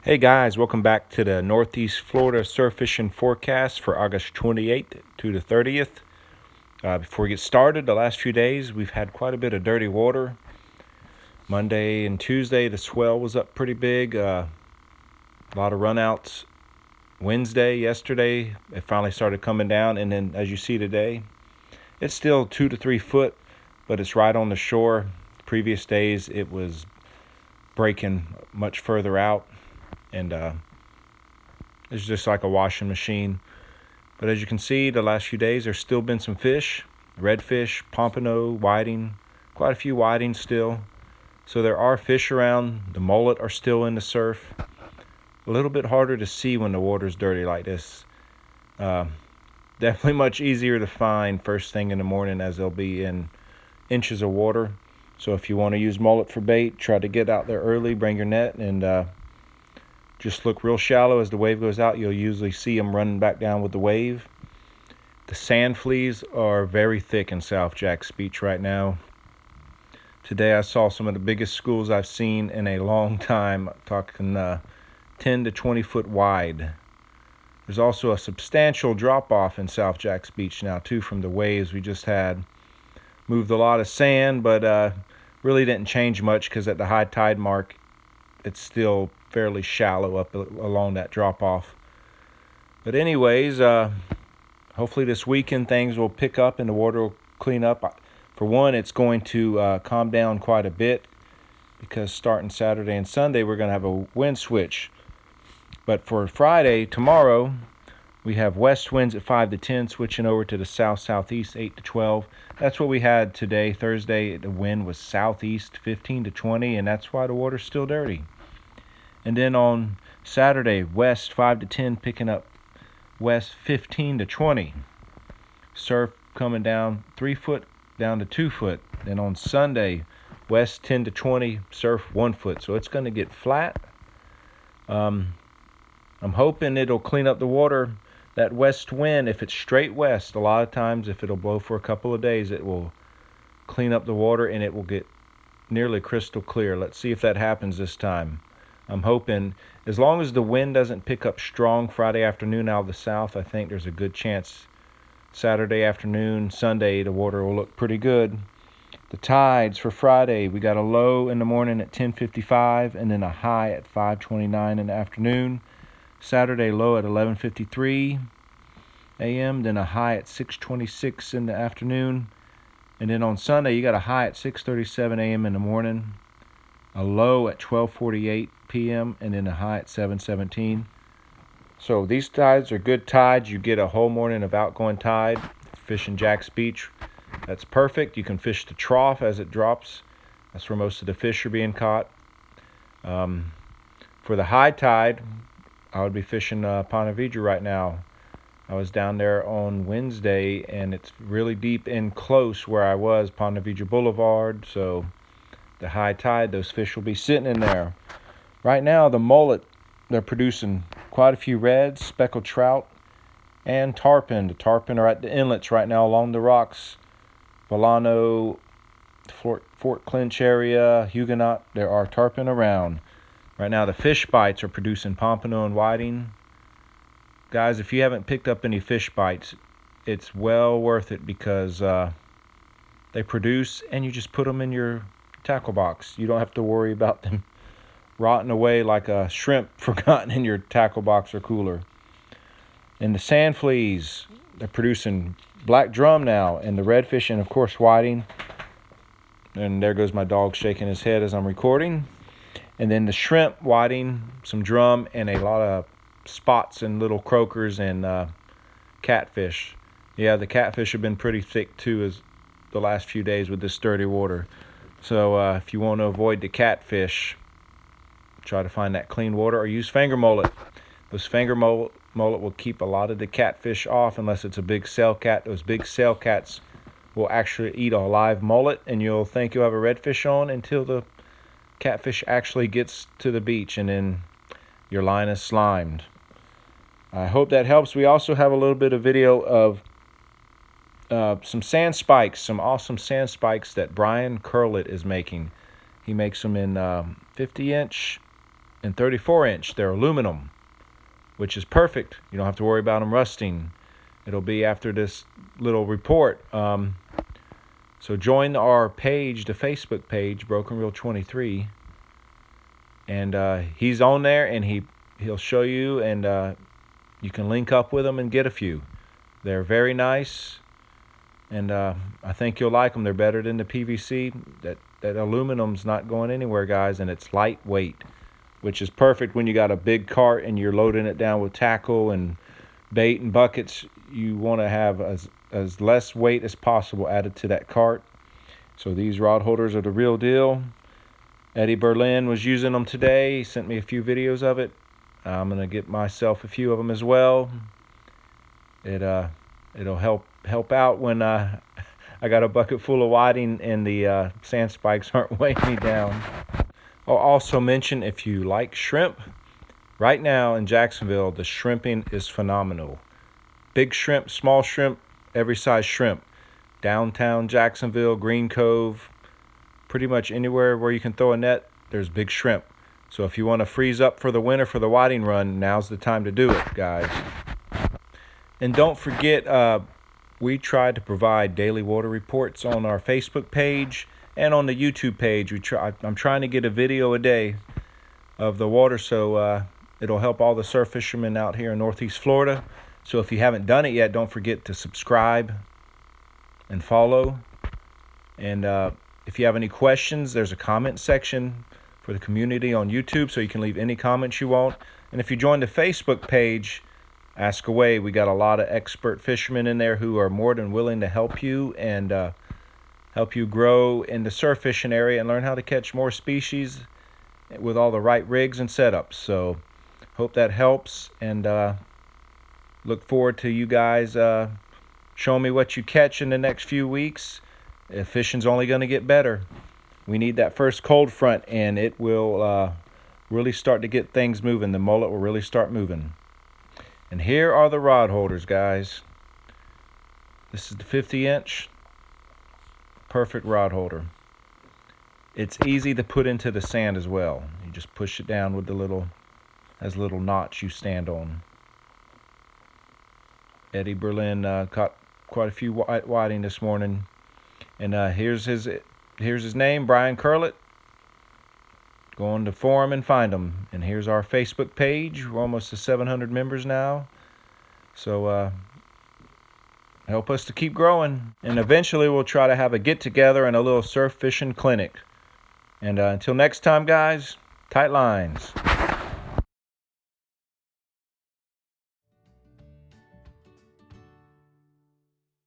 Hey guys, welcome back to the Northeast Florida surf fishing forecast for August 28th to the 30th. Before we get started, the last few days we've had quite a bit of dirty water. Monday and Tuesday the swell was up pretty big, a lot of runouts. Wednesday, yesterday, it finally started coming down, and then as you see today, it's still 2 to 3 foot, but it's right on the shore. Previous days it was breaking much further out, and it's just like a washing machine. But as you can see, the last few days there's still been some fish, redfish, pompano, whiting, quite a few whiting still. So there are fish around. The mullet are still in the surf. A little bit harder to see when the water's dirty like this. Definitely much easier to find first thing in the morning, as they'll be in inches of water. So if you want to use mullet for bait, try to get out there early, bring your net, and just look real shallow. As the wave goes out, you'll usually see them running back down with the wave. The sandfleas are very thick in South Jack's Beach right now. Today I saw some of the biggest schools I've seen in a long time, talking 10 to 20 foot wide. There's also a substantial drop off in South Jack's Beach now too from the waves we just had. Moved a lot of sand, but really didn't change much because at the high tide mark it's still fairly shallow up along that drop off. But anyways, hopefully this weekend things will pick up and the water will clean up. For one, it's going to calm down quite a bit, because starting Saturday and Sunday we're going to have a wind switch. But for Friday, tomorrow, we have west winds at 5 to 10 switching over to the south-southeast 8 to 12. That's what we had today. Thursday, the wind was southeast 15 to 20, and that's why the water's still dirty. And then on Saturday, west 5 to 10, picking up west 15 to 20. Surf coming down 3 foot down to 2 foot. Then on Sunday, west 10 to 20, surf 1 foot. So it's going to get flat. I'm hoping it'll clean up the water. That west wind, if it's straight west, a lot of times if it'll blow for a couple of days, it will clean up the water and it will get nearly crystal clear. Let's see if that happens this time. I'm hoping, as long as the wind doesn't pick up strong Friday afternoon out of the south, I think there's a good chance Saturday afternoon, Sunday, the water will look pretty good. The tides for Friday, we got a low in the morning at 10:55 and then a high at 5:29 in the afternoon. Saturday low at 11:53 a.m., then a high at 6:26 in the afternoon. And then on Sunday, you got a high at 6:37 a.m. in the morning, a low at 12:48 p.m., and then a high at 7:17. So these tides are good tides. You get a whole morning of outgoing tide. Fishing Jack's Beach, that's perfect. You can fish the trough as it drops. That's where most of the fish are being caught. For the high tide, I would be fishing Ponte Vedra right now. I was down there on Wednesday, and it's really deep in close where I was, Ponte Vedra Boulevard. So the high tide, those fish will be sitting in there. Right now, the mullet, they're producing quite a few reds, speckled trout, and tarpon. The tarpon are at the inlets right now along the rocks. Volano, Fort Clinch area, Huguenot, there are tarpon around. Right now, the fish bites are producing pompano and whiting. Guys, if you haven't picked up any fish bites, it's well worth it, because they produce and you just put them in your tackle box. You don't have to worry about them rotting away like a shrimp forgotten in your tackle box or cooler. And the sandfleas, they're producing black drum now, and the redfish, and of course whiting. And there goes my dog shaking his head as I'm recording. And then the shrimp, whiting, some drum, and a lot of spots and little croakers and catfish. Yeah, the catfish have been pretty thick too as the last few days with this dirty water. So if you want to avoid the catfish, try to find that clean water or use finger mullet. Those finger mullet will keep a lot of the catfish off, unless it's a big sail cat. Those big sail cats will actually eat a live mullet, and you'll think you'll have a redfish on until the catfish actually gets to the beach, and then your line is slimed. I hope that helps. We also have a little bit of video of some sand spikes, some awesome sand spikes that Bryan Curlett is making. He makes them in 50-inch and 34-inch. They're aluminum, which is perfect. You don't have to worry about them rusting. It'll be after this little report. So join our page, the Facebook page, Broken Reel 23. And he's on there, and he'll show you, and you can link up with him and get a few. They're very nice, and I think you'll like them. They're better than the PVC. That aluminum's not going anywhere, guys, and it's lightweight, which is perfect when you got a big cart and you're loading it down with tackle and bait and buckets. You want to have as less weight as possible added to that cart. So these rod holders are the real deal. Eddie Berlin was using them today. He sent me a few videos of it. I'm going to get myself a few of them as well. It'll help out when I got a bucket full of whiting and the sand spikes aren't weighing me down. I'll also mention, if you like shrimp, right now in Jacksonville, the shrimping is phenomenal. Big shrimp, small shrimp, every size shrimp. Downtown Jacksonville, Green Cove, pretty much anywhere where you can throw a net, there's big shrimp. So if you want to freeze up for the winter for the whiting run, now's the time to do it, guys. And don't forget, we try to provide daily water reports on our Facebook page and on the YouTube page. I'm trying to get a video a day of the water, so it'll help all the surf fishermen out here in Northeast Florida. So if you haven't done it yet, don't forget to subscribe and follow. And if you have any questions, there's a comment section for the community on YouTube, so you can leave any comments you want. And if you join the Facebook page, ask away. We got a lot of expert fishermen in there who are more than willing to help you and help you grow in the surf fishing area and learn how to catch more species with all the right rigs and setups. So hope that helps, and look forward to you guys showing me what you catch in the next few weeks. Fishing's only going to get better. We need that first cold front, and it will really start to get things moving. The mullet will really start moving. And here are the rod holders, guys. This is the 50-inch. Perfect rod holder. It's easy to put into the sand as well. You just push it down with the little notch you stand on. Eddie Berlin caught quite a few whiting this morning. And here's his name, Bryan Curlett. Go on to forum and find him. And here's our Facebook page. We're almost to 700 members now. So help us to keep growing. And eventually we'll try to have a get-together and a little surf fishing clinic. And until next time, guys, tight lines.